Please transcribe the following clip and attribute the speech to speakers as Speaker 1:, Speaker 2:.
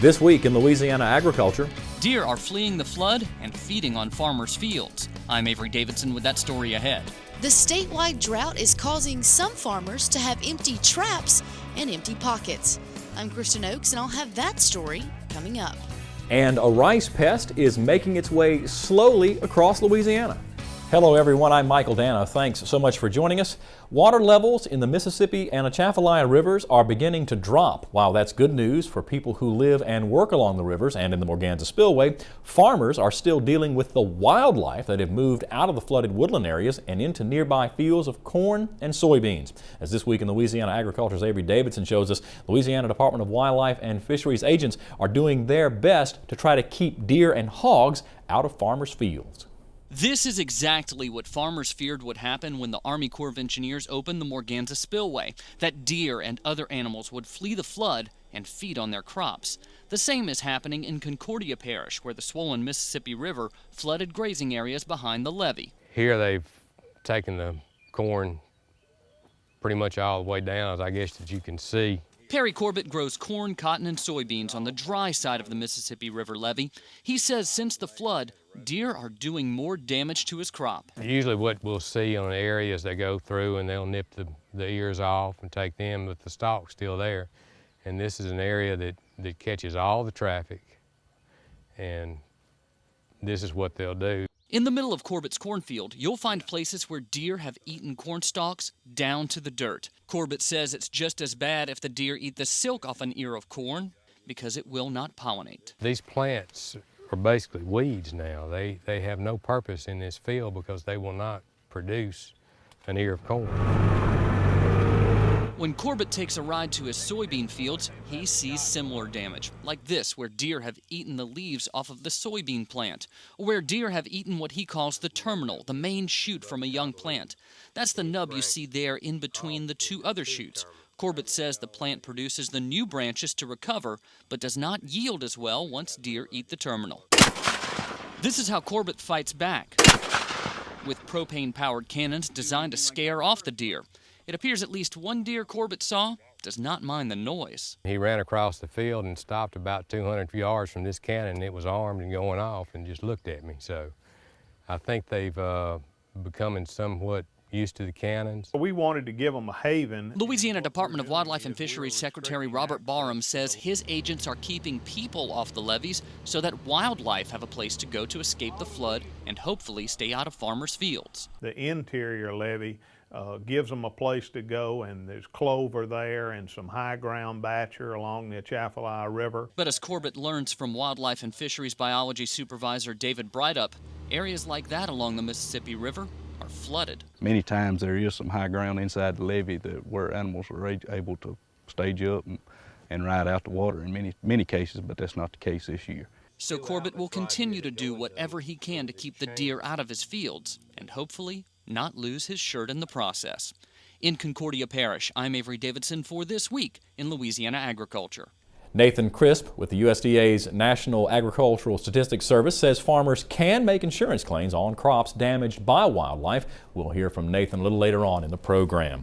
Speaker 1: This week in Louisiana agriculture.
Speaker 2: Deer are fleeing the flood and feeding on farmers' fields. I'm Avery Davidson with that story ahead.
Speaker 3: The statewide drought is causing some farmers to have empty traps and empty pockets. I'm Kristen Oakes, and I'll have that story coming up.
Speaker 1: And a rice pest is making its way slowly across Louisiana. Hello everyone, I'm Michael Dana. Thanks so much for joining us. Water levels in the Mississippi and Atchafalaya rivers are beginning to drop. While that's good news for people who live and work along the rivers and in the Morganza Spillway, farmers are still dealing with the wildlife that have moved out of the flooded woodland areas and into nearby fields of corn and soybeans. As This Week in Louisiana Agriculture's Avery Davidson shows us, Louisiana Department of Wildlife and Fisheries agents are doing their best to try to keep deer and hogs out of farmers' fields.
Speaker 2: This is exactly what farmers feared would happen when the Army Corps of Engineers opened the Morganza Spillway, that deer and other animals would flee the flood and feed on their crops. The same is happening in Concordia Parish, where the swollen Mississippi River flooded grazing areas behind the levee.
Speaker 4: Here they've taken the corn pretty much all the way down, as I guess that you can see.
Speaker 2: Perry Corbett grows corn, cotton, and soybeans on the dry side of the Mississippi River levee. He says since the flood, deer are doing more damage to his crop.
Speaker 4: Usually what we'll see on the area is they go through and they'll nip the ears off and take them, but the stalk's still there. And this is an area that catches all the traffic, and this is what they'll do.
Speaker 2: In the middle of Corbett's cornfield, you'll find places where deer have eaten corn stalks down to the dirt. Corbett says it's just as bad if the deer eat the silk off an ear of corn, because it will not pollinate.
Speaker 4: These plants are basically weeds now. They have no purpose in this field because they will not produce an ear of corn.
Speaker 2: When Corbett takes a ride to his soybean fields, he sees similar damage, like this, where deer have eaten the leaves off of the soybean plant, or where deer have eaten what he calls the terminal, the main shoot from a young plant. That's the nub you see there in between the two other shoots. Corbett says the plant produces the new branches to recover, but does not yield as well once deer eat the terminal. This is how Corbett fights back, with propane-powered cannons designed to scare off the deer. It appears at least one deer Corbett saw does not mind the noise.
Speaker 4: He ran across the field and stopped about 200 yards from this cannon. It was armed and going off and just looked at me. So I think they've becoming somewhat used to the cannons.
Speaker 5: We wanted to give them a haven.
Speaker 2: Louisiana Department of Wildlife and Fisheries Secretary Robert Barham says his agents are keeping people off the levees so that wildlife have a place to go to escape the flood and hopefully stay out of farmers' fields.
Speaker 5: The interior levee gives them a place to go, and there's clover there and some high ground bachelor along the Atchafalaya River.
Speaker 2: But as Corbett learns from Wildlife and Fisheries Biology Supervisor David Breitup, areas like that along the Mississippi River are flooded.
Speaker 6: Many times there is some high ground inside the levee where animals are able to stage up and ride out the water in many cases, but that's not the case this year.
Speaker 2: So Corbett will continue to do whatever he can to keep the deer out of his fields and hopefully not lose his shirt in the process. In Concordia Parish, I'm Avery Davidson for This Week in Louisiana Agriculture.
Speaker 1: Nathan Crisp with the USDA's National Agricultural Statistics Service says farmers can make insurance claims on crops damaged by wildlife. We'll hear from Nathan a little later on in the program.